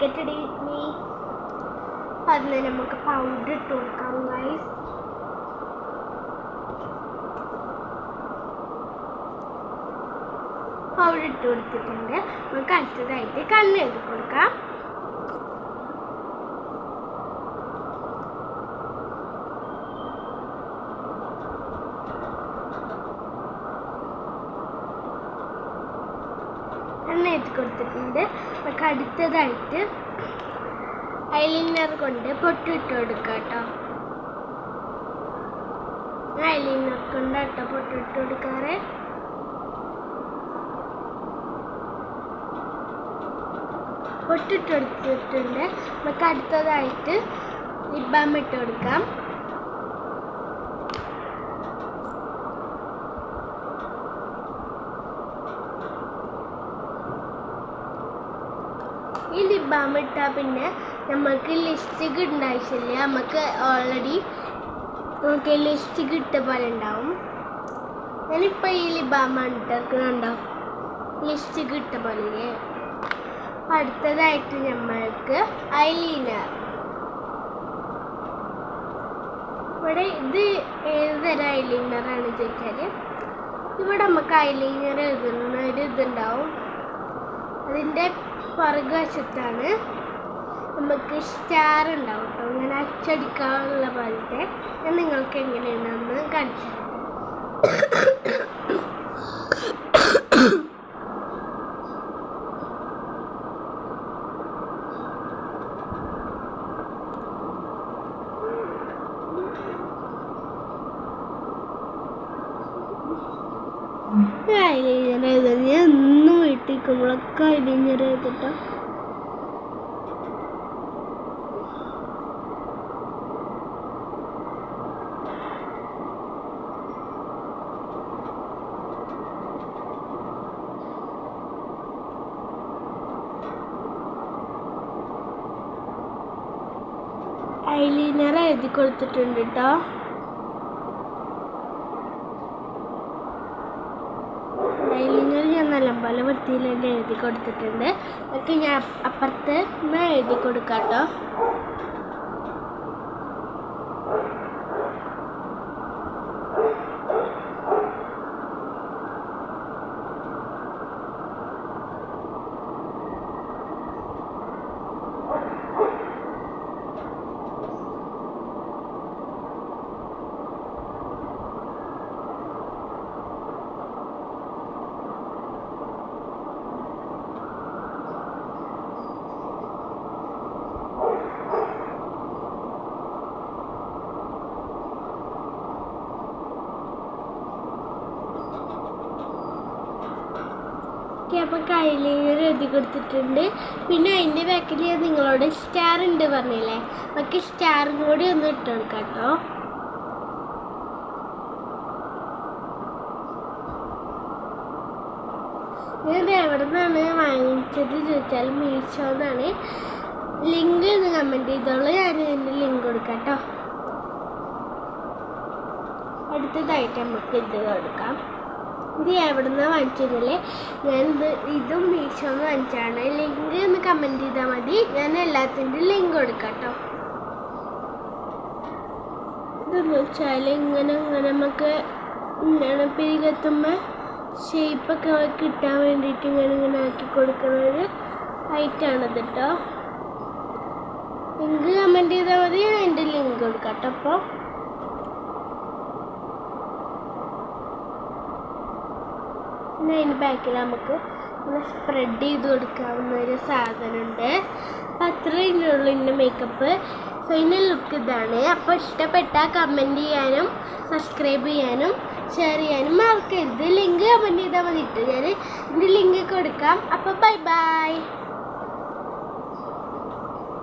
get ready with me. അതിന് നമുക്ക് powder ഇട്ട് കൊടുക്കാം ഗൈസ്. പൗഡർ ഇട്ട് കൊടുത്തിട്ടുണ്ട്. നമുക്ക് അടുത്തതായിട്ട് കണ്ണ് എഴുതി കൊടുക്കാം. കണ്ണ് എഴുതി കൊടുത്തിട്ടുണ്ട്. നമുക്ക് അടുത്തതായിട്ട് ഐലൈനർ കൊണ്ട് പൊട്ടിട്ട് കൊടുക്കാം കേട്ടോ. ഐലൈനർ കൊണ്ടാട്ടോ പൊട്ടിട്ട് കൊടുക്കാറ്. പൊട്ടിട്ട് കൊടുത്തിട്ടുണ്ട്. നമുക്ക് അടുത്തതായിട്ട് ലിപ് ബാം ഇട്ട് കൊടുക്കാം. ഈ ലിപ് ബാം ഇട്ടാൽ പിന്നെ നമുക്ക് ലിപ്സ്റ്റിക് ഉണ്ടായിട്ടില്ല. നമുക്ക് ഓൾറെഡി ലിപ്സ്റ്റിക് ഇട്ട പോലെ ഉണ്ടാവും. ഞാനിപ്പോൾ ഈ ലിപ് ബാം ഇട്ടിട്ടുണ്ടോ ലിപ്സ്റ്റിക് ഇട്ട പോലെ. അടുത്തതായിട്ട് നമ്മൾക്ക് ഐലൈനർ. ഇവിടെ ഇത് ഏത് തരം ഐലൈനറാണ് ചോദിച്ചാൽ ഇവിടെ നമുക്ക് ഐലൈനർ എഴുതുന്ന ഒരു ഇതുണ്ടാവും. അതിൻ്റെ പുറകുവശത്താണ് നമുക്ക് സ്റ്റാർ ഉണ്ടാവും കേട്ടോ. ഇങ്ങനെ അച്ചടിക്കാനുള്ള പോലത്തെ. ഞാൻ നിങ്ങൾക്ക് എങ്ങനെയാണെന്ന് കാണിച്ചു തരാം. ഐലൈനർ എഴുതാൻ ഞാൻ എന്നും വീട്ടിക്കുമ്പോഴൊക്കെ ഐലൈനർ എഴുതിട്ടോ. ഐലൈനർ എഴുതി കൊടുത്തിട്ടുണ്ട് കേട്ടോ. ഐലൈനർ ഞാൻ നല്ലപോലെ വൃത്തിയിൽ തന്നെ എഴുതി കൊടുത്തിട്ടുണ്ട്. ഒക്കെ ഞാൻ അപ്പുറത്ത് എഴുതി കൊടുക്കാം കേട്ടോ. അപ്പം ഐലൈനർ എഴുതി കൊടുത്തിട്ടുണ്ട്. പിന്നെ അതിൻ്റെ ബാക്കിൽ നിങ്ങളോട് സ്റ്റാർ ഉണ്ട് പറഞ്ഞില്ലേ, നമുക്ക് സ്റ്റാറും കൂടി ഒന്ന് ഇട്ട് കൊടുക്കാം കേട്ടോ. ഞാൻ എവിടെ നിന്നാണ് വാങ്ങിച്ചത് ചോദിച്ചാൽ മീഷോ എന്നാണ്. ലിങ്ക് ഒന്ന് കമൻറ്റ് ചെയ്തോളൂ, ഞാൻ ഇതിൻ്റെ ലിങ്ക് കൊടുക്കാം കേട്ടോ. അടുത്തതായിട്ട് നമുക്ക് ഇത് കൊടുക്കാം. ഇത് എവിടെ നിന്നാണ് വാങ്ങിച്ചതല്ലേ, ഇതും മീഷോന്ന് വാങ്ങിച്ചാണ്. ലിങ്ക് ഒന്ന് കമൻറ്റ് ചെയ്താൽ മതി, ഞാൻ എല്ലാത്തിൻ്റെ ലിങ്ക് കൊടുക്കാം കേട്ടോ. ഇതെന്ന് വെച്ചാൽ ഇങ്ങനെ നമുക്ക് പിരികത്തുമ്പോൾ ഷേപ്പൊക്കെ കിട്ടാൻ വേണ്ടിയിട്ട് ഇങ്ങനെ ആക്കി കൊടുക്കുന്ന ഒരു ഐറ്റാണിത് കേട്ടോ. ലിങ്ക് കമൻറ്റ് ചെയ്താൽ മതി, ഞാൻ എൻ്റെ ലിങ്ക് കൊടുക്കാം കേട്ടോ. അപ്പോൾ പിന്നെ അതിൻ്റെ ബാക്കിൽ നമുക്ക് സ്പ്രെഡ് ചെയ്ത് കൊടുക്കാവുന്ന ഒരു സാധനമുണ്ട്. അപ്പം അത്രയും ഉള്ളൂ ഇതിൻ്റെ മേക്കപ്പ്. ഫൈനൽ ലുക്ക് ഇതാണ്. അപ്പോൾ ഇഷ്ടപ്പെട്ടാൽ കമൻറ്റ് ചെയ്യാനും സബ്സ്ക്രൈബ് ചെയ്യാനും ഷെയർ ചെയ്യാനും മറക്കരുത്. ലിങ്ക് കമൻറ്റ് ചെയ്താൽ മതി. ഞാൻ ഇതിൻ്റെ ലിങ്ക് കൊടുക്കാം. അപ്പോൾ ബൈ ബൈ.